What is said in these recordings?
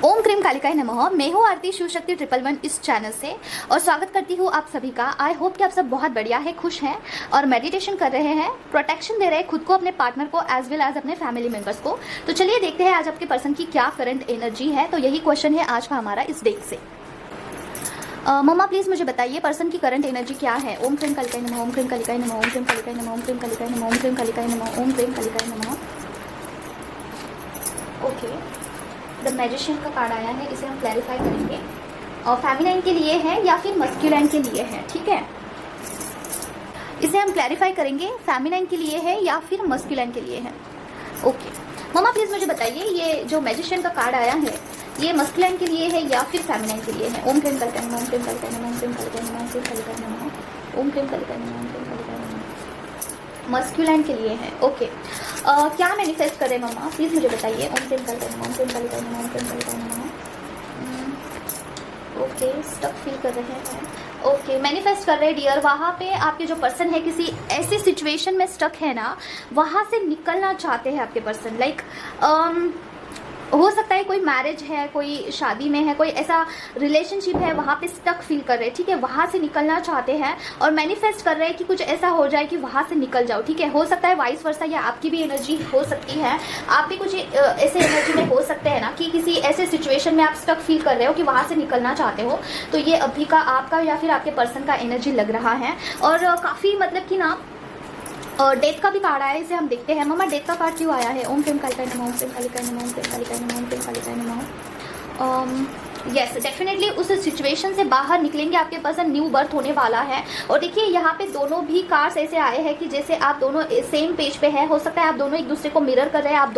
ओम क्रीम कालिकाय नमः। मैं हूँ आरती शिव शक्ति 111 इस चैनल से और स्वागत करती हूँ आप सभी का। आई होप कि आप सब बहुत बढ़िया है, खुश हैं और मेडिटेशन कर रहे हैं, प्रोटेक्शन दे रहे हैं खुद को, अपने पार्टनर को, एज वेल एज अपने फैमिली मेंबर्स को। तो चलिए देखते हैं आज आपके पर्सन की क्या करंट एनर्जी है। तो यही क्वेश्चन है आज का हमारा इस डेट से। मम्मा प्लीज मुझे बताइए पर्सन की करंट एनर्जी क्या है। ओम क्रीम कालिकाय नमः, ओम क्रीम कालिकाय नमः, ओम क्रीम कालिकाय नमः, ओम क्रीम कालिकाय नमः, ओम क्रीम कालिकाय नमः, ओम क्रीम कालिकाय नमः। ओके, द मैजिशियन का कार्ड आया है, इसे हम क्लैरिफाई करेंगे। और फेमिनाइन के लिए है या फिर मस्कुलाइन के लिए है, ठीक है, इसे हम क्लैरिफाई करेंगे। फेमिनाइन के लिए है या फिर मस्कुलाइन के लिए है। ओके मम्मा प्लीज मुझे बताइए ये जो मैजिशियन का कार्ड आया है ये मस्कुलाइन के लिए है या फिर फेमिनाइन के लिए है। ओम क्रीम कालिकाय नमः, ओम क्रीम कालिकाय नमः, ओम क्रीम कालिकाय नमः, ओम क्रीम कालिकाय नमः, ओम क्रीम कालिकाय नमः, ओम क्रीम कालिकाय नमः। मस्कुलाइन के लिए है। ओके क्या मैनिफेस्ट करें मम्मा प्लीज मुझे बताइए। ओम क्रीम कालिकाय नमः, ओम क्रीम कालिकाय नमः, ओम क्रीम कालिकाय नमः। ओके स्टक फील कर रहे हैं। ओके मैनिफेस्ट कर रहे हैं डियर, वहाँ पे आपके जो पर्सन है किसी ऐसी सिचुएशन में स्टक है ना, वहाँ से निकलना चाहते हैं आपके पर्सन। लाइक हो सकता है कोई मैरिज है, कोई शादी में है, कोई ऐसा रिलेशनशिप है, वहाँ पे स्टक फील कर रहे हैं, ठीक है, वहाँ से निकलना चाहते हैं और मैनिफेस्ट कर रहे हैं कि कुछ ऐसा हो जाए कि वहाँ से निकल जाओ, ठीक है। हो सकता है वाइस वर्सा, या आपकी भी एनर्जी हो सकती है, आप भी कुछ ऐसे एनर्जी में हो सकते हैं ना कि किसी ऐसे सिचुएशन में आप स्टक फील कर रहे हो कि वहाँ से निकलना चाहते हो। तो ये अभी का आपका या फिर आपके पर्सन का एनर्जी लग रहा है। और काफ़ी मतलब कि ना और डेथ का भी कार्ड आया है, इसे हम देखते हैं। मम्मा डेथ का कार्ड क्यों आया है। ओम क्रीम कालिकाय नमः, ओम क्रीम कालिकाय नमः, ओम क्रीम कालिकाय नमः, ओम क्रीम कालिकाय नमः। यस डेफिनेटली उस सिचुएशन से बाहर निकलेंगे, आपके पर्सन न्यू बर्थ होने वाला है। और देखिए यहाँ पे दोनों भी कार्ड्स ऐसे आए हैं कि जैसे आप दोनों सेम पेज पे है, हो सकता है आप दोनों एक दूसरे को मिरर कर रहे हैं, आप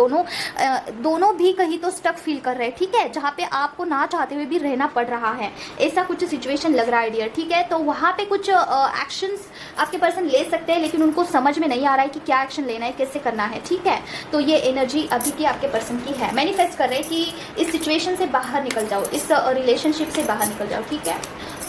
दोनों भी कहीं तो स्टक फील कर रहे हैं, ठीक है, जहाँ पे आपको ना चाहते हुए भी रहना पड़ रहा है, ऐसा कुछ सिचुएशन लग रहा है डियर, ठीक है। तो वहाँ पे कुछ एक्शंस आपके पर्सन ले सकते हैं, लेकिन उनको समझ में नहीं आ रहा है कि क्या एक्शन लेना है, कैसे करना है, ठीक है। तो ये एनर्जी अभी की आपके पर्सन की है। मैनिफेस्ट कर रहे हैं कि इस सिचुएशन से बाहर निकल जाओ, इस रिलेशनशिप से बाहर निकल जाओ, ठीक है।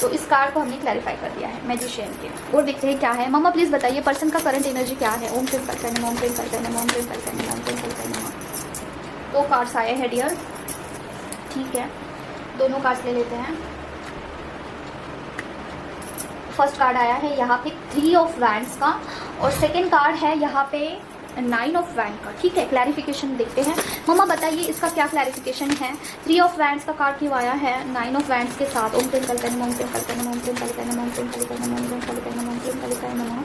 तो इस कार्ड को हमने क्लैरिफाई कर दिया है मैजिशियन के। और देखते हैं क्या है। मम्मा प्लीज बताइए पर्सन का करंट एनर्जी क्या है। ओम क्रीम कालिकाय नमः, ओम क्रीम कालिकाय नमः, ओम क्रीम कालिकाय नमः, ओम क्रीम कालिकाय नमः। 2 कार्ड्स आए हैं डियर, ठीक है, दोनों कार्ड्स ले लेते हैं। फर्स्ट कार्ड आया है यहाँ पे 3 ऑफ वैंड्स का और सेकेंड कार्ड है यहाँ पे 9 ऑफ वैंड का, ठीक है। क्लैरिफिकेशन देखते हैं। मम्मा बताइए इसका क्या क्लैरिफिकेशन है। 3 ऑफ वैंड्स का कार्ड क्यों आया है 9 ऑफ वैंड्स के साथ। ओम क्रीम कालिकाय नमः, ओम क्रीम कालिकाय नमः, ओम क्रीम कालिकाय नमः, ओम क्रीम कालिकाय नमः, ओम क्रीम कालिकाय नमः, ओम क्रीम कालिकाय नमः।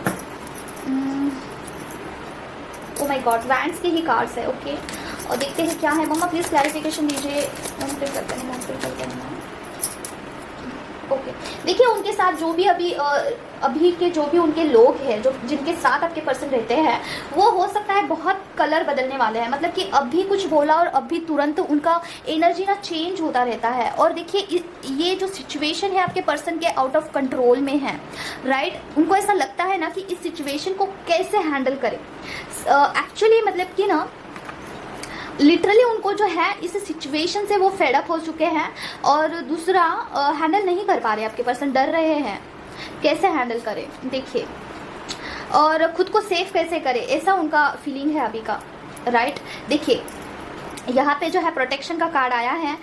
ओ माय गॉड वैंड्स के ही कार्ड्स है। ओके और देखते हैं क्या है। मम्मा प्लीज क्लैरिफिकेशन दीजिए। ओम क्रीम कालिकाय नमः, ओम क्रीम कालिकाय नमः। ओके देखिए उनके साथ जो भी अभी के जो भी उनके लोग हैं, जो जिनके साथ आपके पर्सन रहते हैं, वो हो सकता है बहुत कलर बदलने वाले हैं। मतलब कि अभी कुछ बोला और अभी तुरंत उनका एनर्जी ना चेंज होता रहता है। और देखिए ये जो सिचुएशन है आपके पर्सन के आउट ऑफ कंट्रोल में है, राइट। उनको ऐसा लगता है ना कि इस सिचुएशन को कैसे हैंडल करें। एक्चुअली मतलब कि ना लिटरली उनको जो है इस सिचुएशन से वो फेड अप हो चुके हैं और दूसरा हैंडल नहीं कर पा रहे, आपके पर्सन डर रहे हैं कैसे हैंडल करें, देखिए, और खुद को सेफ कैसे करें, ऐसा उनका फीलिंग है अभी का, राइट। देखिए यहाँ पे जो है प्रोटेक्शन का कार्ड आया है।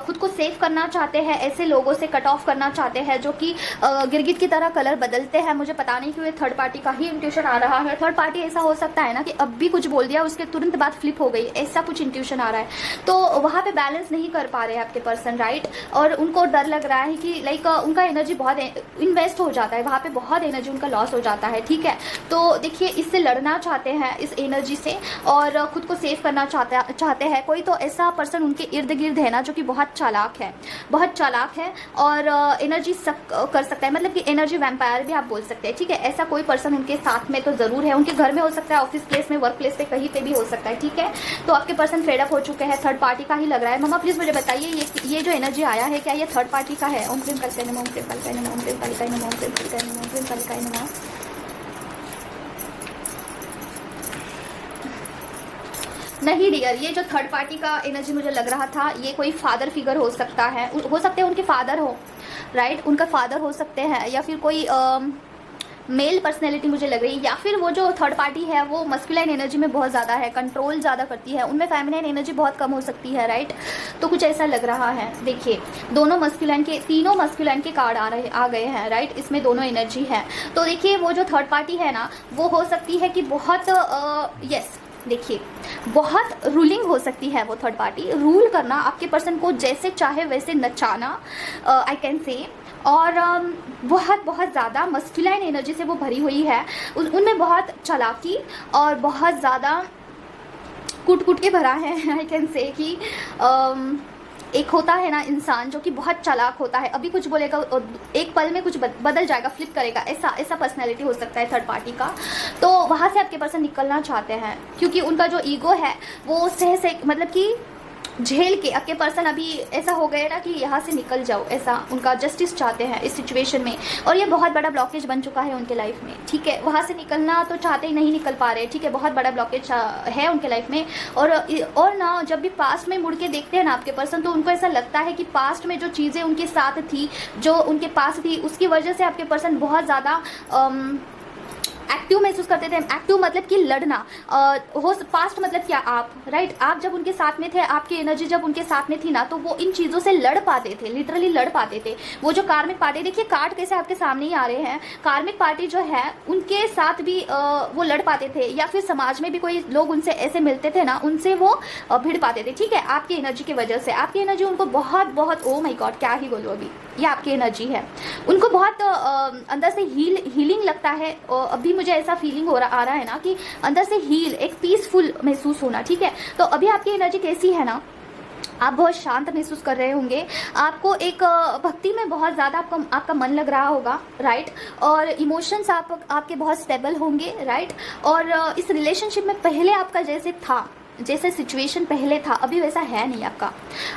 खुद को सेफ करना चाहते हैं, ऐसे लोगों से कट ऑफ करना चाहते हैं जो कि गिरगिट की तरह कलर बदलते हैं। मुझे पता नहीं क्यों ये थर्ड पार्टी का ही इंट्यूशन आ रहा है। थर्ड पार्टी ऐसा हो सकता है ना कि अब भी कुछ बोल दिया उसके तुरंत बाद फ्लिप हो गई, ऐसा कुछ इंट्यूशन आ रहा है। तो वहाँ पे बैलेंस नहीं कर पा रहे हैं आपके पर्सन, राइट। और उनको डर लग रहा है कि लाइक उनका एनर्जी बहुत इन्वेस्ट हो जाता है, वहाँ पे बहुत एनर्जी उनका लॉस हो जाता है, ठीक है। तो देखिए इससे लड़ना चाहते हैं इस एनर्जी से और खुद को सेफ करना चाहते हैं। कोई तो ऐसा पर्सन उनके इर्द गिर्द है ना जो कि बहुत चालाक है, बहुत चालाक है और एनर्जी सक कर सकता है, मतलब कि एनर्जी वैम्पायर भी आप बोल सकते हैं, ठीक है। ऐसा कोई पर्सन उनके साथ में तो ज़रूर है, उनके घर में हो सकता है, ऑफिस प्लेस में, वर्क प्लेस पे, कहीं पे भी हो सकता है, ठीक है। तो आपके पर्सन फेड अप हो चुके हैं, थर्ड पार्टी का ही लग रहा है। मम्मा प्लीज़ मुझे बताइए ये जो एनर्जी आया है क्या ये थर्ड पार्टी का है। ओम क्रीम कालिकाय नमः, ओम क्रीम कालिकाय नमः, ओम क्रीम कालिकाय नमः, ओम क्रीम कालिकाय नमः, ओम क्रीम कालिकाय नमः। नहीं डियर, ये जो थर्ड पार्टी का एनर्जी मुझे लग रहा था ये कोई फादर फिगर हो सकता है, हो सकते हैं उनके फादर हो, राइट, उनका फादर हो सकते हैं या फिर कोई मेल पर्सनैलिटी मुझे लग रही है, या फिर वो जो थर्ड पार्टी है वो मस्कुलाइन एनर्जी में बहुत ज़्यादा है, कंट्रोल ज़्यादा करती है, उनमें फेमिनाइन एनर्जी बहुत कम हो सकती है, राइट। तो कुछ ऐसा लग रहा है। देखिए दोनों मस्कुलाइन के, तीनों मस्कुलाइन के कार्ड आ गए हैं, राइट। इसमें दोनों एनर्जी है। तो देखिए वो जो थर्ड पार्टी है ना, वो हो सकती है कि बहुत यस, देखिए बहुत रूलिंग हो सकती है वो थर्ड पार्टी, रूल करना, आपके पर्सन को जैसे चाहे वैसे नचाना, आई कैन से। और बहुत बहुत ज़्यादा मस्कुलाइन एनर्जी से वो भरी हुई है, उनमें बहुत चालाकी और बहुत ज़्यादा कूट कूट के भरा है, आई कैन से कि एक होता है ना इंसान जो कि बहुत चालाक होता है, अभी कुछ बोलेगा एक पल में कुछ बदल जाएगा, फ्लिप करेगा, ऐसा पर्सनैलिटी हो सकता है थर्ड पार्टी का। तो वहाँ से आपके पर्सन निकलना चाहते हैं, क्योंकि उनका जो ईगो है वो सह मतलब कि झेल के, आपके पर्सन अभी ऐसा हो गया ना कि यहाँ से निकल जाओ, ऐसा उनका जस्टिस चाहते हैं इस सिचुएशन में। और ये बहुत बड़ा ब्लॉकेज बन चुका है उनके लाइफ में, ठीक है। वहाँ से निकलना तो चाहते ही नहीं निकल पा रहे, ठीक है। बहुत बड़ा ब्लॉकेज है उनके लाइफ में। और ना जब भी पास्ट में मुड़ के देखते हैं ना आपके पर्सन, तो उनको ऐसा लगता है कि पास्ट में जो चीज़ें उनके साथ थी, जो उनके पास थी, उसकी वजह से आपके पर्सन बहुत ज़्यादा एक्टिव महसूस करते थे। एक्टिव मतलब कि लड़ना, हो पास्ट मतलब क्या, आप, राइट। आप जब उनके साथ में थे, आपकी एनर्जी जब उनके साथ में थी ना, तो वो इन चीज़ों से लड़ पाते थे, लिटरली लड़ पाते थे। वो जो कार्मिक पार्टी, देखिए कार्ड कैसे आपके सामने ही आ रहे हैं, कार्मिक पार्टी जो है उनके साथ भी वो लड़ पाते थे, या फिर समाज में भी कोई लोग उनसे ऐसे मिलते थे ना, उनसे वो भिड़ पाते थे, ठीक है, आपकी एनर्जी की वजह से। आपकी एनर्जी उनको बहुत बहुत, ओ माय गॉड क्या ही बोलूँ अभी, ये आपकी एनर्जी है, उनको बहुत अंदर से हीलिंग लगता है। अभी मुझे ऐसा फीलिंग आ रहा है ना कि अंदर से एक पीसफुल महसूस होना, ठीक है। तो अभी आपकी एनर्जी कैसी है ना, आप बहुत शांत महसूस कर रहे होंगे, आपको एक भक्ति में बहुत ज़्यादा आपका मन लग रहा होगा, राइट। और इमोशंस आपके बहुत स्टेबल होंगे, राइट। और इस रिलेशनशिप में पहले आपका जैसे था, जैसे सिचुएशन पहले था, अभी वैसा है नहीं आपका।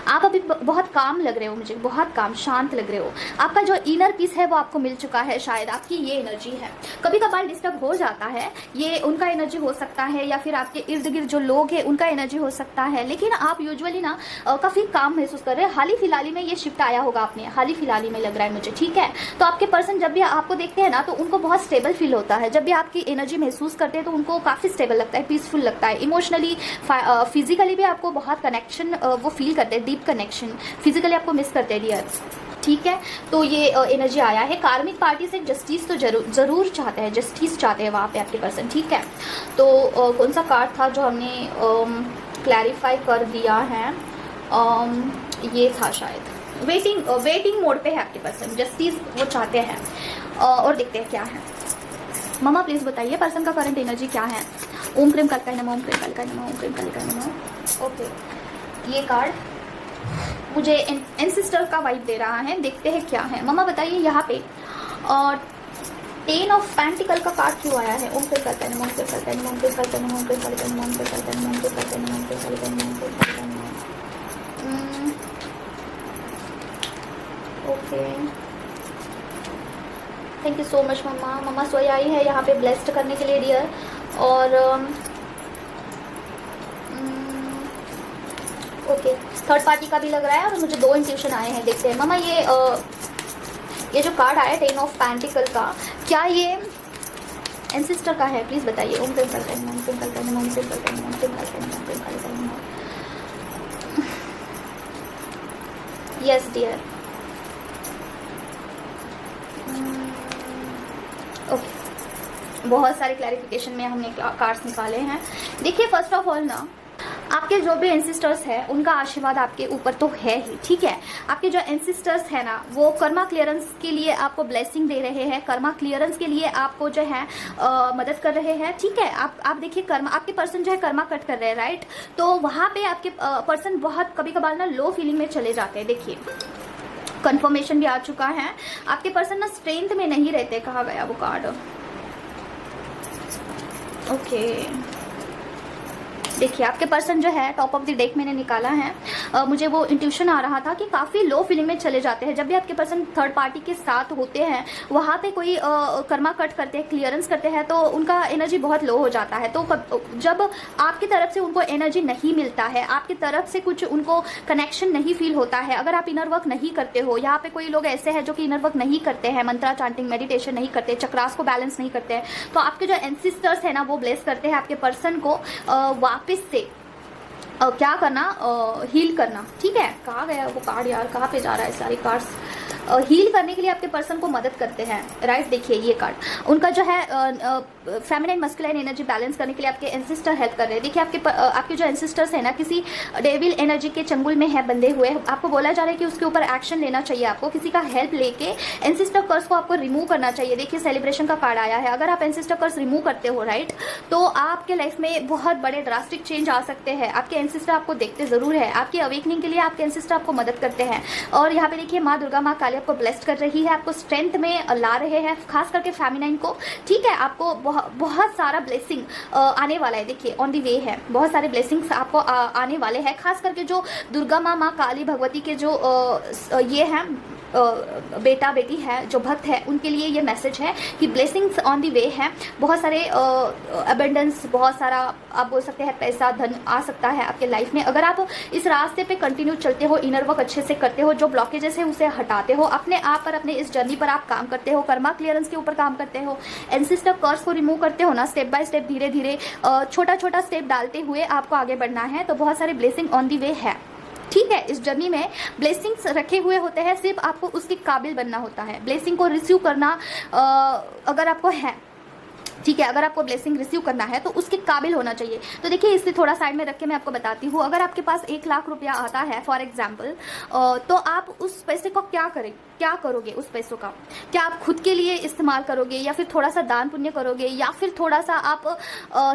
आप अभी बहुत काम लग रहे हो, मुझे बहुत काम, शांत लग रहे हो। आपका जो इनर पीस है वो आपको मिल चुका है, शायद आपकी ये एनर्जी है। कभी कभार डिस्टर्ब हो जाता है, ये उनका एनर्जी हो सकता है, या फिर आपके इर्द गिर्द जो लोग हैं उनका एनर्जी हो सकता है, लेकिन आप यूजुअली ना काफ़ी काम महसूस कर रहे हैं। हाल ही फिलहाल में ये शिफ्ट आया होगा आपने, हाल ही फिलहाल में लग रहा है मुझे, ठीक है। तो आपके पर्सन जब भी आपको देखते हैं ना, तो उनको बहुत स्टेबल फील होता है। जब भी आपकी एनर्जी महसूस करते हैं तो उनको काफ़ी स्टेबल लगता है, पीसफुल लगता है। इमोशनली फिजिकली भी आपको बहुत कनेक्शन वो फील करते हैं, डीप कनेक्शन। फिजिकली आपको मिस करते हैं डियर, ठीक है। तो ये एनर्जी आया है। कार्मिक पार्टी से जस्टिस तो जरूर चाहते हैं, जस्टिस चाहते हैं वहाँ पे आपके पर्सन, ठीक है। तो कौन सा कार्ड था जो हमने क्लैरिफाई कर दिया है, ये था शायद। वेटिंग मोड पे है आपके पर्सन, जस्टिस वो चाहते हैं। और देखते हैं क्या है। मम्मा प्लीज़ बताइए पर्सन का करंट एनर्जी क्या है। ओम क्रीम कालिकाय नमः, ओम क्रीम कालिकाय नमः, ओम क्रीम कालिकाय नमः। ओके, ये कार्ड मुझे एंसेस्टर का वाइब दे रहा है, देखते हैं क्या है। मम्मा बताइए यहाँ पे 10 ऑफ पेंटिकल का कार्ड क्यों आया है। ओम क्रीम कालिकाय नमः, ओम क्रीम कालिकाय नमः, ओम क्रीम कालिकाय नमः, ओम क्रीम कालिकाय नमः, ओम क्रीम कालिकाय नमः, ओम क्रीम कालिकाय नमः, ओम क्रीम कालिकाय नमः, ओम क्रीम कालिकाय नमः। Okay, thank you so much mama. Mama सोई आई है यहाँ पे ब्लेस्ड करने के लिए डियर। और ओके, थर्ड पार्टी का भी लग रहा है, और मुझे 2 इंट्यूशन आए हैं, देखते हैं। मम्मा ये जो कार्ड आया 10 ऑफ पेंटिकल का, क्या ये एंसेस्टर का है, प्लीज़ बताइए। ओम क्रीम कालिकाय नमः, ओम क्रीम कालिकाय नमः, ओम क्रीम कालिकाय नमः, ओम क्रीम कालिकाय नमः, ओम क्रीम कालिकाय नमः। यस डियर, ओके, बहुत सारे क्लैरिफिकेशन में हमने कार्ड्स निकाले हैं। देखिए फर्स्ट ऑफ ऑल ना, आपके जो भी एंसेस्टर्स हैं उनका आशीर्वाद आपके ऊपर तो है ही, ठीक है। आपके जो एंसेस्टर्स हैं ना, वो कर्मा क्लियरेंस के लिए आपको ब्लेसिंग दे रहे हैं, कर्मा क्लियरेंस के लिए आपको जो है मदद कर रहे हैं, ठीक है। आप देखिए कर्मा, आपके पर्सन जो है कर्मा कट कर रहे हैं, राइट। तो वहाँ पे आपके पर्सन बहुत कभी कभार ना लो फीलिंग में चले जाते हैं। देखिए कंफर्मेशन भी आ चुका है, आपके पर्सन ना स्ट्रेंथ में नहीं रहते। कहाँ गया वो कार्ड, ओके। देखिए आपके पर्सन जो है टॉप ऑफ द डेक मैंने निकाला है, मुझे वो इंट्यूशन आ रहा था कि काफ़ी लो फीलिंग में चले जाते हैं। जब भी आपके पर्सन थर्ड पार्टी के साथ होते हैं, वहाँ पे कोई कर्मा कट करते हैं, क्लियरेंस करते हैं, तो उनका एनर्जी बहुत लो हो जाता है। तो जब आपकी तरफ से उनको एनर्जी नहीं मिलता है, आपकी तरफ से कुछ उनको कनेक्शन नहीं फील होता है, अगर आप इनर वर्क नहीं करते हो, यहाँ पे कोई लोग ऐसे हैं जो कि इनर वर्क नहीं करते हैं, मंत्रा चांटिंग मेडिटेशन नहीं करते, चक्रास को बैलेंस नहीं करते हैं, तो आपके जो एंसिस्टर्स है ना वो ब्लेस करते हैं आपके पर्सन को वापस से क्या करना, हील करना। ठीक है, कहाँ गया वो कार्ड यार, कहाँ पे जा रहा है सारे कार्ड्स। हील करने के लिए आपके पर्सन को मदद करते हैं, राइट। देखिए ये कार्ड उनका जो है फेमिनाइन मस्कुलाइन एनर्जी बैलेंस करने के लिए आपके एंसिस्टर हेल्प कर रहे हैं। देखिए आपके जो एंसिस्टर्स है ना किसी डेविल एनर्जी के चंगुल में है बंधे हुए, आपको बोला जा रहा है कि उसके ऊपर एक्शन लेना चाहिए, आपको किसी का हेल्प लेके एंसिस्टर कर्स को आपको रिमूव करना चाहिए। देखिए सेलिब्रेशन का कार्ड आया है, अगर आप एंसिस्टर कर्स रिमूव करते हो राइट, तो आपके लाइफ में बहुत बड़े ड्रास्टिक चेंज आ सकते हैं। आपके एंसिस्टर आपको देखते जरूर है, आपकी अवेकनिंग के लिए आपके एंसिस्टर आपको मदद करते हैं। और यहाँ पे देखिए माँ दुर्गा माँ काली आपको ब्लेस्ड कर रही है, आपको स्ट्रेंथ में ला रहे हैं, खास करके फेमिनाइन को। ठीक है, आपको बहुत सारा ब्लेसिंग आने वाला है। देखिए ऑन दी वे है, बहुत सारे ब्लेसिंग्स आपको आने वाले हैं, खास करके जो दुर्गा माँ माँ काली भगवती के जो ये हैं बेटा बेटी है, जो भक्त है, उनके लिए ये मैसेज है कि ब्लेसिंग्स ऑन दी वे है। बहुत सारे अबेंडेंस, बहुत सारा आप बोल सकते हैं पैसा धन आ सकता है आपके लाइफ में, अगर आप इस रास्ते पे कंटिन्यू चलते हो, इनर वर्क अच्छे से करते हो, जो ब्लॉकेजेस है उसे हटाते हो, अपने आप पर, अपने इस जर्नी पर आप काम करते हो, कर्मा क्लियरेंस के ऊपर काम करते हो, एंसिस्टर कर्स को रिमूव करते हो ना, स्टेप बाय स्टेप, धीरे धीरे छोटा छोटा स्टेप डालते हुए आपको आगे बढ़ना है। तो बहुत सारे ब्लेसिंग ऑन दी वे है। ठीक है, इस जर्नी में ब्लेसिंग्स रखे हुए होते हैं, सिर्फ आपको उसके काबिल बनना होता है। ब्लेसिंग को रिसीव करना अगर आपको है, ठीक है, अगर आपको ब्लेसिंग रिसीव करना है तो उसके काबिल होना चाहिए। तो देखिए इसे थोड़ा साइड में रख के मैं आपको बताती हूँ। अगर आपके पास 1 लाख रुपया आता है फॉर एग्जाम्पल, तो आप उस पैसे को क्या करोगे उस पैसों का? क्या आप खुद के लिए इस्तेमाल करोगे, या फिर थोड़ा सा दान पुण्य करोगे, या फिर थोड़ा सा आप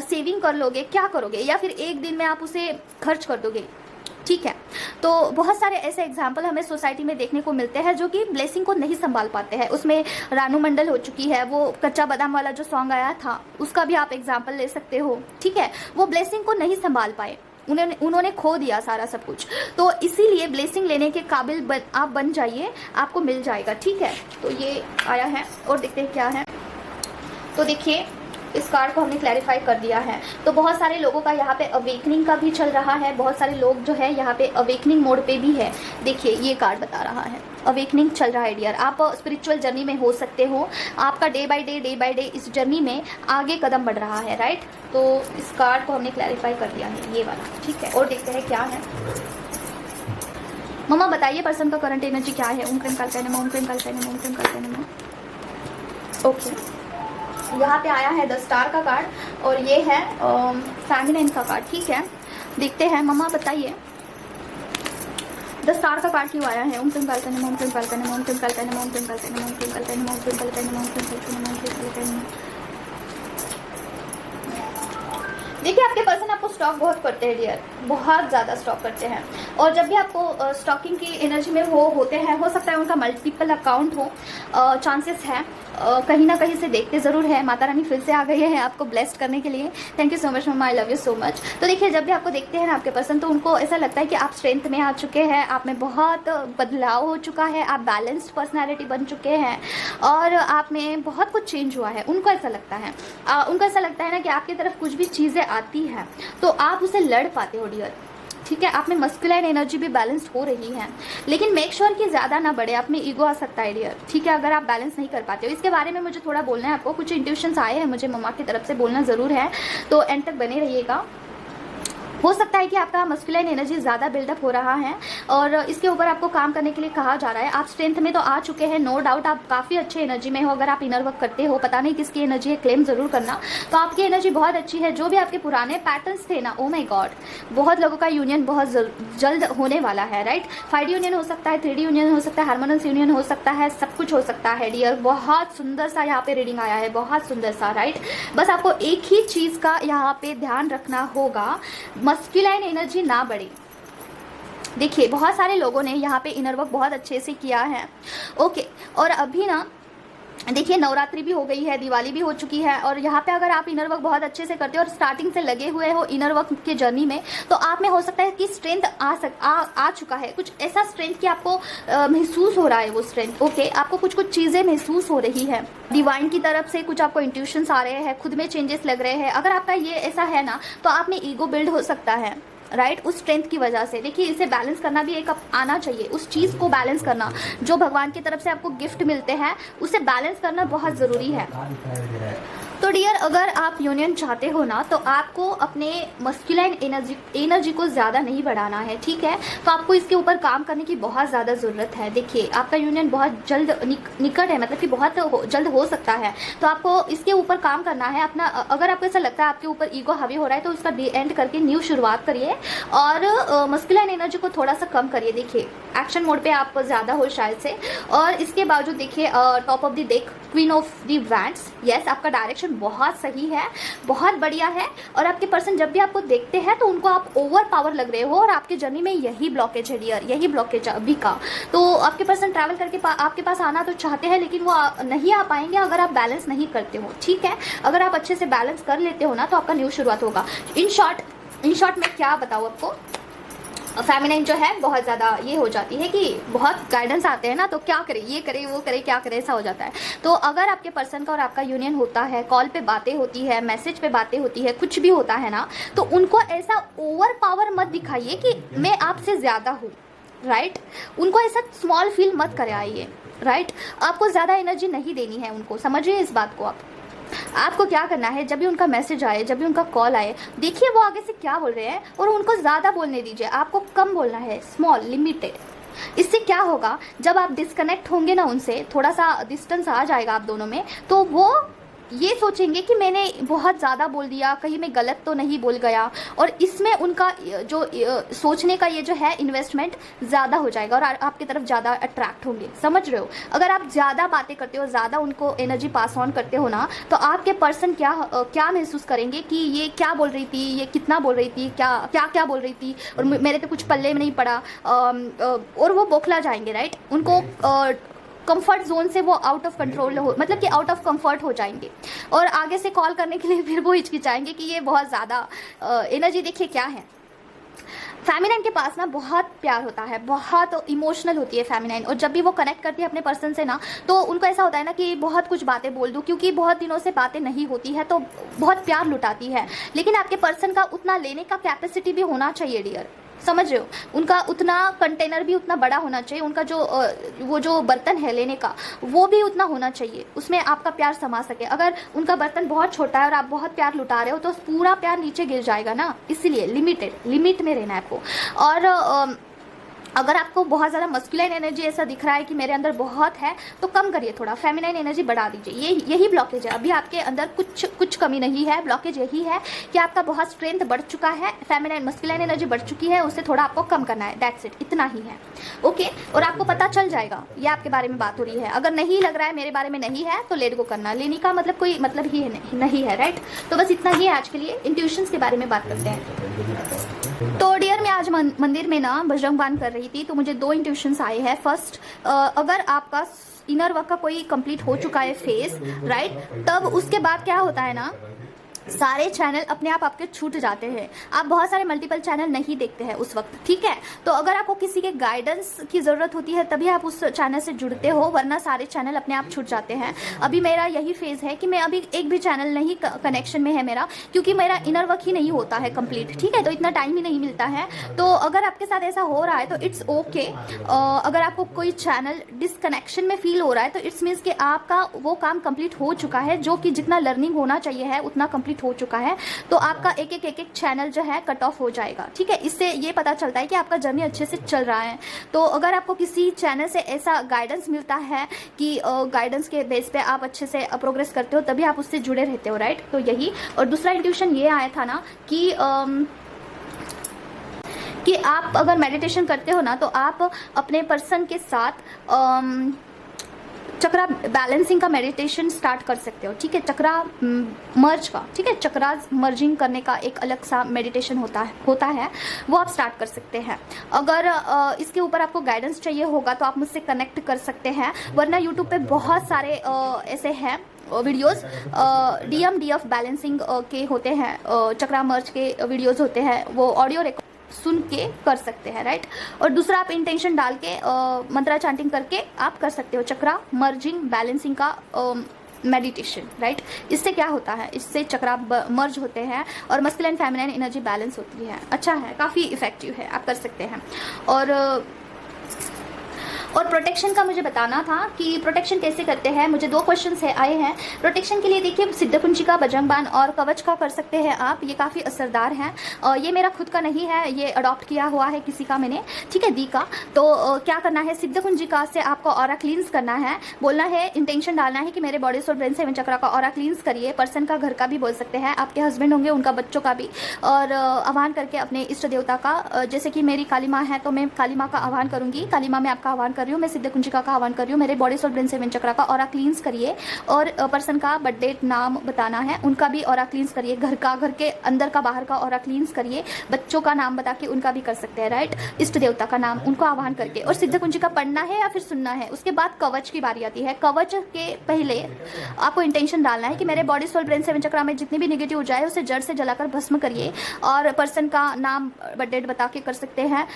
सेविंग कर लोगे, क्या करोगे, या फिर एक दिन में आप उसे खर्च कर दोगे? ठीक है, तो बहुत सारे ऐसे एग्जाम्पल हमें सोसाइटी में देखने को मिलते हैं जो कि ब्लेसिंग को नहीं संभाल पाते हैं। उसमें रानू मंडल हो चुकी है, वो कच्चा बादाम वाला जो सॉन्ग आया था उसका भी आप एग्जाम्पल ले सकते हो। ठीक है, वो ब्लेसिंग को नहीं संभाल पाए, उन्होंने खो दिया सारा सब कुछ। तो इसीलिए ब्लेसिंग लेने के काबिल आप बन जाइए, आपको मिल जाएगा। ठीक है, तो ये आया है और देखते हैं क्या है। तो देखिए इस कार्ड को हमने क्लैरिफाई कर दिया है। तो बहुत सारे लोगों का यहाँ पे अवेकनिंग का भी चल रहा है, बहुत सारे लोग जो है यहाँ पे अवेकनिंग मोड पे भी है। देखिए ये कार्ड बता रहा है अवेकनिंग चल रहा है डियर, आप स्पिरिचुअल जर्नी में हो सकते हो, आपका डे बाय डे इस जर्नी में आगे कदम बढ़ रहा है, राइट। तो इस कार्ड को हमने क्लैरिफाई कर दिया है, ये वाला। ठीक है, और देखते हैं क्या है। मम्मा बताइए पर्सन का करंट एनर्जी क्या है। ओम क्रीम काल नमः, ओम क्रीम काल नमः, ओम क्रीम काल नमः। ओके, यहाँ पे आया है द स्टार का कार्ड और ये है फेमिनाइन का कार्ड। ठीक है, देखते हैं। मम्मा बताइए द स्टार का कार्ड क्यों आया है। ओम क्रीम काल नमः, ओम क्रीम काल नमः, ओम क्रीम काल नमः, ओम क्रीम काल नमः, ओम क्रीम काल नमः, ओम क्रीम काल नमः, ओम क्रीम काल नमः, ओम क्रीम काल नमः। देखिए आपके पर्सन आपको स्टॉक बहुत करते हैं डियर, बहुत ज़्यादा स्टॉक करते हैं। और जब भी आपको स्टॉकिंग की एनर्जी में होते हैं, हो सकता है उनका मल्टीपल अकाउंट हो, चांसेस है, कहीं ना कहीं से देखते ज़रूर है। माता रानी फिर से आ गई है आपको ब्लेस्ड करने के लिए। थैंक यू सो मच मम्मा, I love you so much. तो देखिए जब भी आपको देखते हैं ना आपके पर्सन, तो उनको ऐसा लगता है कि आप स्ट्रेंथ में आ चुके हैं, आप में बहुत बदलाव हो चुका है, आप बैलेंस्ड पर्सनैलिटी बन चुके हैं और आप में बहुत कुछ चेंज हुआ है। उनको ऐसा लगता है, उनको ऐसा लगता है ना कि आपकी तरफ कुछ भी चीज़ें आती हैं तो आप उसे लड़ पाते हो डियर। ठीक है, आप में मस्कुलाइन एनर्जी भी बैलेंस्ड हो रही है, लेकिन मेक श्योर कि ज़्यादा ना बढ़े, आप में ईगो आ सकता है डियर। ठीक है, अगर आप बैलेंस नहीं कर पाते हो। इसके बारे में मुझे थोड़ा बोलना है आपको, कुछ इंट्यूशंस आए हैं मुझे मम्मा की तरफ से, बोलना ज़रूर है, तो एंड तक बने रहिएगा। हो सकता है कि आपका मस्कुलाइन एनर्जी ज़्यादा बिल्डअप हो रहा है और इसके ऊपर आपको काम करने के लिए कहा जा रहा है। आप स्ट्रेंथ में तो आ चुके हैं, नो डाउट आप काफ़ी अच्छे एनर्जी में हो। अगर आप इनर वर्क करते हो, पता नहीं किसकी एनर्जी है, क्लेम ज़रूर करना। तो आपकी एनर्जी बहुत अच्छी है। जो भी आपके पुराने पैटर्न्स थे ना, ओ माई गॉड, बहुत लोगों का यूनियन बहुत जल्द होने वाला है, राइट। 5D यूनियन हो सकता है, 3D यूनियन हो सकता है, हार्मोनस यूनियन हो सकता है, सब कुछ हो सकता है डियर। बहुत सुंदर सा यहाँ पे रीडिंग आया है, बहुत सुंदर सा, राइट। बस आपको एक ही चीज़ का यहाँ पे ध्यान रखना होगा, मस्कुलाइन एनर्जी ना बढ़े। देखिए बहुत सारे लोगों ने यहाँ पे इनर वर्क बहुत अच्छे से किया है, ओके। और अभी ना देखिए नवरात्रि भी हो गई है, दिवाली भी हो चुकी है, और यहाँ पे अगर आप इनर वर्क बहुत अच्छे से करते हो और स्टार्टिंग से लगे हुए हो इनर वर्क के जर्नी में, तो आप में हो सकता है कि स्ट्रेंथ आ चुका है, कुछ ऐसा स्ट्रेंथ कि आपको महसूस हो रहा है वो स्ट्रेंथ। ओके, आपको कुछ कुछ चीज़ें महसूस हो रही है डिवाइन की तरफ से, कुछ आपको इंट्यूशंस आ रहे हैं, खुद में चेंजेस लग रहे हैं। अगर आपका ये ऐसा है ना, तो आप में ईगो बिल्ड हो सकता है, राइट, उस स्ट्रेंथ की वजह से। देखिए इसे बैलेंस करना भी एक आना चाहिए, उस चीज़ को बैलेंस करना जो भगवान की तरफ से आपको गिफ्ट मिलते हैं, उसे बैलेंस करना बहुत ज़रूरी है। तो डियर, अगर आप यूनियन चाहते हो ना, तो आपको अपने मस्कुलाइन एनर्जी को ज़्यादा नहीं बढ़ाना है, ठीक है। तो आपको इसके ऊपर काम करने की बहुत ज़्यादा ज़रूरत है। देखिए आपका यूनियन बहुत जल्द निकट है, मतलब कि बहुत जल्द हो सकता है, तो आपको इसके ऊपर काम करना है अपना। अगर आपको ऐसा लगता है आपके ऊपर ईगो हावी हो रहा है, तो उसका एंड करके न्यू शुरुआत करिए और मस्कुलाइन एनर्जी को थोड़ा सा कम करिए। देखिए एक्शन मोड पे आप ज़्यादा हो शायद से। और इसके बावजूद देखिए top of the deck queen of the wands, yes, आपका डायरेक्शन बहुत सही है, बहुत बढ़िया है। और आपके पर्सन जब भी आपको देखते हैं तो उनको आप ओवर पावर लग रहे हो, और आपके जर्नी में यही ब्लॉकेज है डियर, यही ब्लॉकेज है अभी का। तो आपके पर्सन ट्रैवल करके आपके पास आना तो चाहते हैं, लेकिन वो नहीं आ पाएंगे अगर आप बैलेंस नहीं करते हो, ठीक है। अगर आप अच्छे से बैलेंस कर लेते हो ना, तो आपका न्यू शुरुआत होगा। इन शॉर्ट मैं क्या बताऊँ आपको, फेमिनाइन जो है बहुत ज़्यादा ये हो जाती है कि बहुत गाइडेंस आते हैं ना, तो क्या करे, ये करे, वो करे, क्या करे, ऐसा हो जाता है। तो अगर आपके पर्सन का और आपका यूनियन होता है, कॉल पे बातें होती है, मैसेज पे बातें होती है, कुछ भी होता है ना, तो उनको ऐसा ओवर पावर मत दिखाइए कि मैं आपसे ज़्यादा हूँ, राइट। उनको ऐसा स्मॉल फील मत कराइए, राइट। आपको ज़्यादा एनर्जी नहीं देनी है उनको, समझिए इस बात को। आपको क्या करना है, जब भी उनका मैसेज आए, जब भी उनका कॉल आए, देखिए वो आगे से क्या बोल रहे हैं, और उनको ज़्यादा बोलने दीजिए, आपको कम बोलना है, स्मॉल, लिमिटेड। इससे क्या होगा, जब आप डिस्कनेक्ट होंगे ना उनसे, थोड़ा सा डिस्टेंस आ जाएगा आप दोनों में, तो वो ये सोचेंगे कि मैंने बहुत ज़्यादा बोल दिया, कहीं मैं गलत तो नहीं बोल गया, और इसमें उनका जो सोचने का ये जो है इन्वेस्टमेंट ज़्यादा हो जाएगा और आपकी तरफ ज़्यादा अट्रैक्ट होंगे, समझ रहे हो। अगर आप ज़्यादा बातें करते हो, ज़्यादा उनको एनर्जी पास ऑन करते हो ना, तो आपके पर्सन क्या महसूस करेंगे कि ये क्या बोल रही थी, ये कितना बोल रही थी, क्या बोल रही थी, और मेरे तो कुछ पल्ले में नहीं पड़ा, और वो बौखला जाएंगे, राइट। उनको कंफर्ट जोन से वो आउट ऑफ कंट्रोल हो, मतलब कि आउट ऑफ कंफर्ट हो जाएंगे, और आगे से कॉल करने के लिए फिर वो हिचकिचाएंगे कि ये बहुत ज़्यादा एनर्जी। देखिए क्या है, फेमिनाइन के पास ना बहुत प्यार होता है, बहुत इमोशनल होती है फेमिनाइन, और जब भी वो कनेक्ट करती है अपने पर्सन से ना, तो उनको ऐसा होता है ना कि बहुत कुछ बातें बोल दूँ, क्योंकि बहुत दिनों से बातें नहीं होती है, तो बहुत प्यार लुटाती है। लेकिन आपके पर्सन का उतना लेने का कैपेसिटी भी होना चाहिए डियर, समझ रहे हो। उनका उतना कंटेनर भी उतना बड़ा होना चाहिए, उनका जो वो जो बर्तन है लेने का, वो भी उतना होना चाहिए, उसमें आपका प्यार समा सके। अगर उनका बर्तन बहुत छोटा है और आप बहुत प्यार लुटा रहे हो, तो पूरा प्यार नीचे गिर जाएगा ना, इसलिए लिमिट में रहना है आपको। और अगर आपको बहुत ज़्यादा मस्कुलाइन एनर्जी ऐसा दिख रहा है कि मेरे अंदर बहुत है, तो कम करिए, थोड़ा फेमिनाइन एनर्जी बढ़ा दीजिए। यही ब्लॉकेज है, अभी आपके अंदर कुछ कमी नहीं है, ब्लॉकेज यही है कि आपका बहुत स्ट्रेंथ बढ़ चुका है, फेमिनाइन मस्कुलाइन एनर्जी बढ़ चुकी है, उसे थोड़ा आपको कम करना है, दैट्स इट, इतना ही है, ओके। और आपको पता चल जाएगा, ये आपके बारे में बात हो रही है। अगर नहीं लग रहा है मेरे बारे में नहीं है, तो लेट गो करना, लेने का मतलब कोई मतलब ही नहीं है, राइट। तो बस इतना ही है आज के लिए। इंट्यूशंस के बारे में बात करते हैं। तो डियर, मैं आज मंदिर में ना बजरंग बाण कर रही थी, तो मुझे 2 इंट्यूशंस आए हैं। फर्स्ट, अगर आपका इनर वर्क का कोई कंप्लीट हो चुका है फेज, राइट, तब उसके बाद क्या होता है ना, सारे चैनल अपने आप आपके छूट जाते हैं, आप बहुत सारे मल्टीपल चैनल नहीं देखते हैं उस वक्त, ठीक है। तो अगर आपको किसी के गाइडेंस की ज़रूरत होती है, तभी आप उस चैनल से जुड़ते हो, वरना सारे चैनल अपने आप छूट जाते हैं। अभी मेरा यही फेज़ है कि मैं अभी एक भी चैनल नहीं कनेक्शन में है मेरा, क्योंकि मेरा इनर वर्क ही नहीं होता है कंप्लीट, ठीक है, तो इतना टाइम ही नहीं मिलता है। तो अगर आपके साथ ऐसा हो रहा है तो इट्स ओके। अगर आपको कोई चैनल डिसकनेक्शन में फील हो रहा है, तो इट्स मीन्स कि आपका वो काम कंप्लीट हो चुका है, जो कि जितना लर्निंग होना चाहिए है उतना कंप्लीट हो चुका है। तो आपका एक चैनल जो है कट ऑफ हो जाएगा, ठीक है। इससे ये पता चलता है कि आपका जर्नी अच्छे से चल रहा है। तो अगर आपको किसी चैनल से ऐसा गाइडेंस मिलता है कि गाइडेंस के बेस पे आप अच्छे से प्रोग्रेस करते हो, तभी आप उससे जुड़े रहते हो, राइट। तो यही। और दूसरा इंट्यूशन ये आया था ना कि आप अगर मेडिटेशन करते हो ना, तो आप अपने पर्सन के साथ चक्रा बैलेंसिंग का मेडिटेशन स्टार्ट कर सकते हो, ठीक है। चक्रा मर्ज का, ठीक है, चक्रा मर्जिंग करने का एक अलग सा मेडिटेशन होता है वो आप स्टार्ट कर सकते हैं। अगर इसके ऊपर आपको गाइडेंस चाहिए होगा तो आप मुझसे कनेक्ट कर सकते हैं, वरना यूट्यूब पे बहुत सारे ऐसे हैं वीडियोस DMDF बैलेंसिंग के होते हैं, चक्रा मर्ज के वीडियोस होते हैं, वो ऑडियो रिकॉर्ड सुन के कर सकते हैं, राइट। और दूसरा आप इंटेंशन डाल के मंत्रा चैंटिंग करके आप कर सकते हो चक्रा मर्जिंग बैलेंसिंग का मेडिटेशन, राइट। इससे क्या होता है, इससे चक्रा मर्ज होते हैं और मस्कुलिन फेमिनिन एनर्जी बैलेंस होती है। अच्छा है, काफ़ी इफेक्टिव है, आप कर सकते हैं। और प्रोटेक्शन का मुझे बताना था कि प्रोटेक्शन कैसे करते हैं। मुझे 2 क्वेश्चन आए हैं प्रोटेक्शन के लिए। देखिए, सिद्ध कुंजिका, बजरंग बाण और कवच का कर सकते हैं आप, ये काफ़ी असरदार हैं। ये मेरा खुद का नहीं है, ये अडॉप्ट किया हुआ है किसी का मैंने, ठीक है, दी का। तो क्या करना है, सिद्ध कुंजिका से आपको ऑरा क्लींस करना है, बोलना है, इंटेंशन डालना है कि मेरे बॉडी सोल ब्रेन 7 चक्रा का ऑरा क्लींस करिए। पर्सन का, घर का भी बोल सकते हैं, आपके हस्बैंड होंगे उनका, बच्चों का भी। और आह्वान करके अपने इष्ट देवता का, जैसे कि मेरी काली माँ है तो मैं काली माँ का आह्वान करूंगी, काली माँ मैं आपका आह्वान कर रही हूँ, मैं सिद्ध कुंजिका का आह्वान कर रही हूँ, मेरे बॉडी सोल ब्रेन 7 चक्रा का ऑरा क्लींस करिए। और पर्सन का बर्थडे नाम बताना है, उनका भी ऑरा क्लींस करिए। घर का, घर के अंदर का, बाहर का ऑरा क्लींस करिए। बच्चों का नाम बता के उनका भी कर सकते हैं, राइट। इष्ट देवता का नाम, उनको आह्वान करके। और सिद्ध कुंजिका पढ़ना है या फिर सुनना है। उसके बाद कवच की बारी आती है। कवच के पहले आपको इंटेंशन डालना है कि मेरे बॉडी सोल ब्रेन 7 चक्रा में जितनी भी निगेटिव ऊर्जा है उसे जड़ से जलाकर भस्म करिए। और पर्सन का नाम, बर्थडे बता के कर सकते हैं।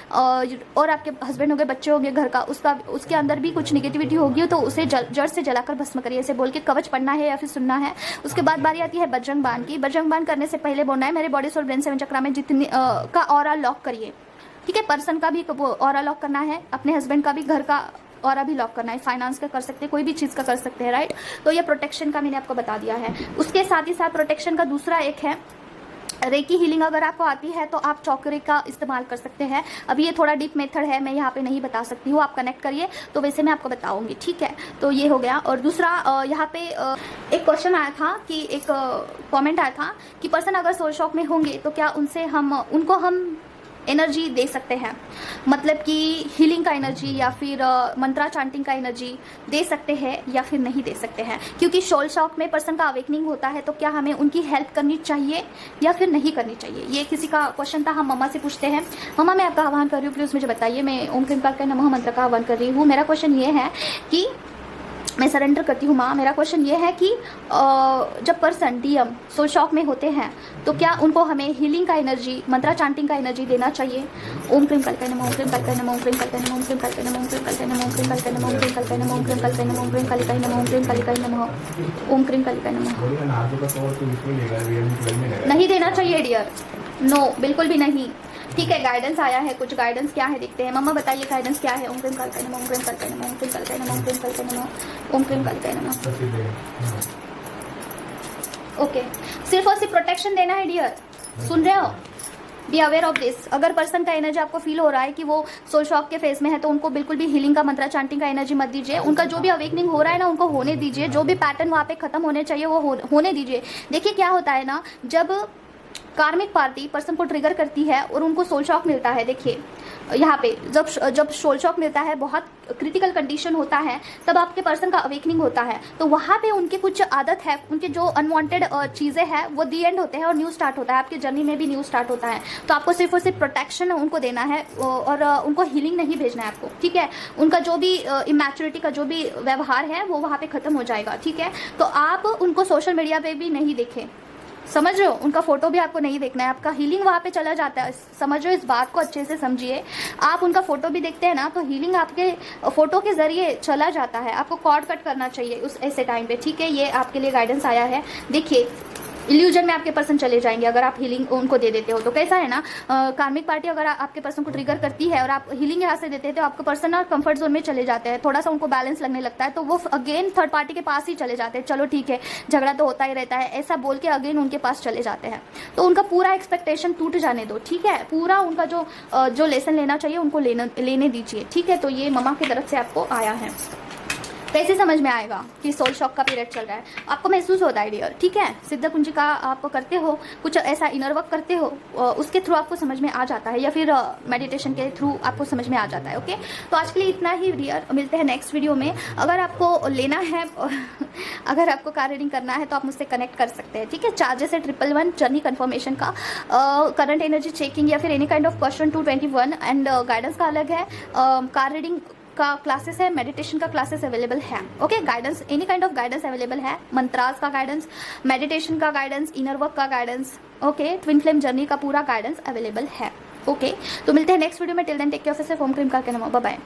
और आपके हस्बैंड हो गए, बच्चे हो गए, घर का, उसके अंदर भी कुछ निगेटिविटी होगी तो उसे जड़ से जलाकर भस्म करिए, ऐसे बोल के कवच पढ़ना है या फिर सुनना है। उसके बाद बारी आती है बजरंग बाण की। बजरंग बाण करने से पहले बोलना है, मेरे बॉडी सोल ब्रेन 7 चक्रा में जितनी का ऑरा लॉक करिए, ठीक है। पर्सन का भी ऑरा लॉक करना है, अपने हस्बैंड का भी, घर का ऑरा भी लॉक करना है, फाइनेंस का कर सकते हैं, कोई भी चीज़ का कर सकते हैं, राइट। तो ये प्रोटेक्शन का मैंने आपको बता दिया है। उसके साथ ही साथ प्रोटेक्शन का दूसरा एक है रेकी हीलिंग। अगर आपको आती है तो आप चौकरे का इस्तेमाल कर सकते हैं। अभी ये थोड़ा डीप मेथड है, मैं यहाँ पे नहीं बता सकती हूँ, आप कनेक्ट करिए तो वैसे मैं आपको बताऊंगी, ठीक है। तो ये हो गया। और दूसरा यहाँ पे एक क्वेश्चन आया था कि एक कमेंट आया था कि पर्सन अगर सोल शॉक में होंगे तो क्या उनको हम एनर्जी दे सकते हैं, मतलब कि हीलिंग का एनर्जी या फिर मंत्रा चांटिंग का एनर्जी दे सकते हैं या फिर नहीं दे सकते हैं। क्योंकि सोल शॉक में पर्सन का अवेकनिंग होता है, तो क्या हमें उनकी हेल्प करनी चाहिए या फिर नहीं करनी चाहिए, ये किसी का क्वेश्चन था। हम मम्मा से पूछते हैं, मम्मा मैं आपका आह्वान कर रही हूँ, प्लीज़ मुझे बताइए, मैं ओम क्रीम काल नमः मंत्र का आह्वान कर रही हूँ। मेरा क्वेश्चन ये है कि मैं सरेंडर करती हूँ माँ। मेरा क्वेश्चन ये है कि जब पर्सन DM सोल शॉक में होते हैं तो क्या उनको हमें हीलिंग का एनर्जी, मंत्रा चांटिंग का एनर्जी देना चाहिए। ओम क्रीम कालिकाय नमः, ओम क्रीम कालिकाय नमः, ओम क्रीम कालिकाय नमः, ओम क्रीम कालिकाय नमः, ओम क्रीम कालिकाय नमः, ओम क्रीम कालिकाय नमः, ओम क्रीम कालिकाय नमः, ओम क्रीम कालिकाय नमः, ओम क्रीम कालिकाय नमः, ओम क्रीम कालिकाय नमः, ओम क्रीम कालिकाय नमः। नहीं देना चाहिए डियर, नो, बिल्कुल भी नहीं, ठीक है। गाइडेंस आया है, कुछ गाइडेंस क्या है देखते हैं। मम्मा बताइए गाइडेंस क्या है। ओम क्रीम कालिकाय नमः, ओम क्रीम कालिकाय नमः, ओम क्रीम कालिकाय नमः, ओम क्रीम कालिकाय नमः, ओम क्रीम कालिकाय नमः। ओके, सिर्फ और सिर्फ प्रोटेक्शन देना है डियर, सुन रहे हो, बी अवेयर ऑफ दिस। अगर पर्सन का एनर्जी आपको फील हो रहा है कि वो सोल शॉक के फेज में है तो उनको बिल्कुल भी हीलिंग का, मंत्रा चांटिंग का एनर्जी मत दीजिए। उनका जो भी अवेकनिंग हो रहा है ना, उनको होने दीजिए। जो भी पैटर्न वहाँ पे खत्म होने चाहिए वो होने दीजिए। देखिए क्या होता है ना, जब कार्मिक पार्टी पर्सन को ट्रिगर करती है और उनको सोल शॉक मिलता है, देखिए यहाँ पे जब सोल शॉक मिलता है, बहुत क्रिटिकल कंडीशन होता है, तब आपके पर्सन का अवेकनिंग होता है। तो वहाँ पे उनके कुछ आदत है, उनके जो अनवांटेड चीज़ें हैं वो दी एंड होते हैं और न्यू स्टार्ट होता है, आपकी जर्नी में भी न्यू स्टार्ट होता है। तो आपको सिर्फ और सिर्फ प्रोटेक्शन उनको देना है और उनको हीलिंग नहीं भेजना है आपको, ठीक है। उनका जो भी इमैच्योरिटी का जो भी व्यवहार है वो वहाँ पे खत्म हो जाएगा, ठीक है। तो आप उनको सोशल मीडिया पे भी नहीं देखें, समझ रहे हो, उनका फोटो भी आपको नहीं देखना है, आपका हीलिंग वहाँ पे चला जाता है, समझ रहे हो, इस बात को अच्छे से समझिए। आप उनका फोटो भी देखते हैं ना तो हीलिंग आपके फोटो के जरिए चला जाता है, आपको कॉर्ड कट करना चाहिए उस ऐसे टाइम पे, ठीक है। ये आपके लिए गाइडेंस आया है। देखिए इल्यूजन में आपके पर्सन चले जाएंगे अगर आप हीलिंग उनको दे देते हो तो। कैसा है ना, कार्मिक पार्टी अगर आपके पर्सन को ट्रिगर करती है और आप हीलिंग यहाँ से देते हैं तो आपके पर्सन ना कंफर्ट जोन में चले जाते हैं, थोड़ा सा उनको बैलेंस लगने लगता है, तो वो अगेन थर्ड पार्टी के पास ही चले जाते हैं। चलो ठीक है, झगड़ा तो होता ही रहता है, ऐसा बोल के अगेन उनके पास चले जाते हैं। तो उनका पूरा एक्सपेक्टेशन टूट जाने दो, ठीक है। पूरा उनका जो लेसन लेना चाहिए उनको लेने दीजिए, ठीक है। तो ये मम्मा की तरफ से आपको आया है। कैसे समझ में आएगा कि सोल शॉक का पीरियड चल रहा है? आपको महसूस होता है डियर, ठीक है। सिद्ध कुंजी का आप करते हो, कुछ ऐसा इनर वर्क करते हो, उसके थ्रू आपको समझ में आ जाता है, या फिर मेडिटेशन के थ्रू आपको समझ में आ जाता है। ओके, तो आज के लिए इतना ही डियर, मिलते हैं नेक्स्ट वीडियो में। अगर आपको लेना है अगर आपको कार रीडिंग करना है तो आप मुझसे कनेक्ट कर सकते हैं, ठीक है। चार्जेस है 111 जर्नी कन्फर्मेशन का, करंट एनर्जी चेकिंग या फिर any kind of question 221 and guidance का अलग है। कार रीडिंग का क्लासेस है, मेडिटेशन का क्लासेस अवेलेबल है। Okay, guidance any kind of guidance available है, मंत्रास का गाइडेंस, मेडिटेशन का गाइडेंस, इनर वर्क का guidance, okay, twin flame journey का पूरा गाइडेंस अवेलेबल है। ओके, तो मिलते हैं नेक्स्ट वीडियो में। Till then take care of yourself. Om cream करके नमो, बाय बाय।